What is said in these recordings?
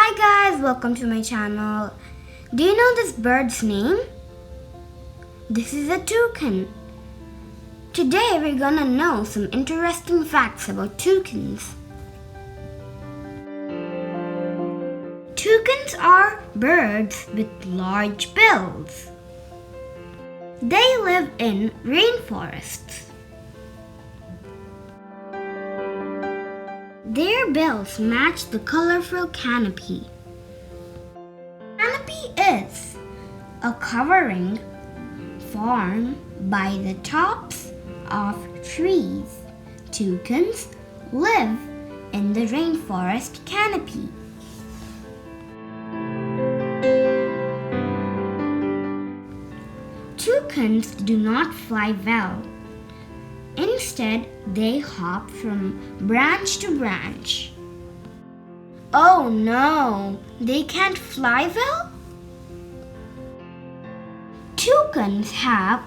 Hi guys, welcome to my channel. Do you know this bird's name? This is a toucan. Today we're gonna know some interesting facts about toucans. Toucans are birds with large bills. They live in rainforests. Their bills match the colorful canopy. Canopy is a covering formed by the tops of trees. Toucans live in the rainforest canopy. Toucans do not fly well. Instead, they hop from branch to branch. Oh no, they can't fly well? Toucans have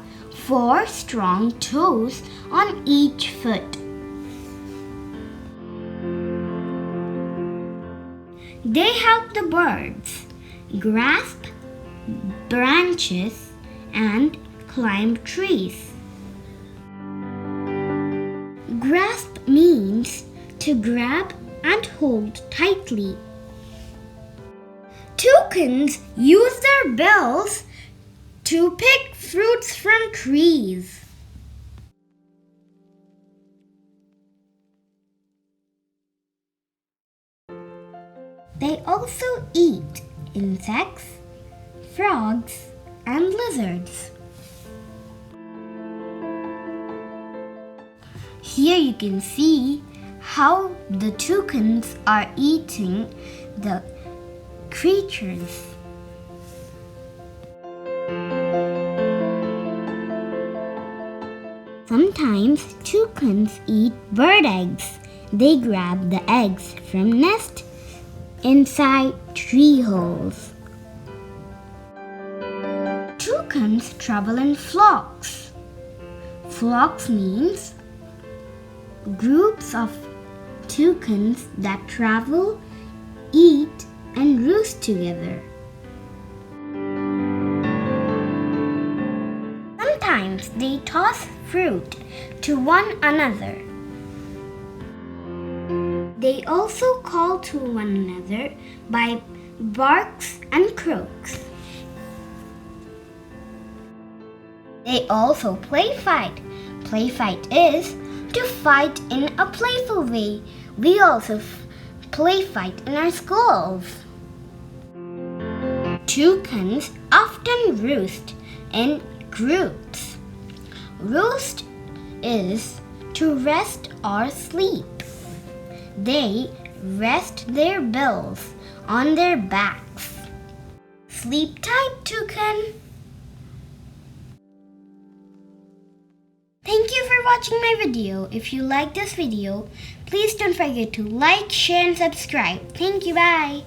4 strong toes on each foot. They help the birds grasp branches and climb trees. Grasp means to grab and hold tightly. Toucans use their bills to pick fruits from trees. They also eat insects, frogs, and lizards. Here you can see how the toucans are eating the creatures. Sometimes toucans eat bird eggs. They grab the eggs from nests inside tree holes. Toucans travel in flocks. Flocks means groups of toucans that travel, eat, and roost together. Sometimes they toss fruit to one another. They also call to one another by barks and croaks. They also play fight. Play fight is to fight in a playful way. We also play fight in our schools. Toucans often roost in groups. Roost is to rest or sleep. They rest their bills on their backs. Sleep tight, toucan. Thank you for watching my video. If you like this video, please don't forget to like, share, and subscribe. Thank you. Bye.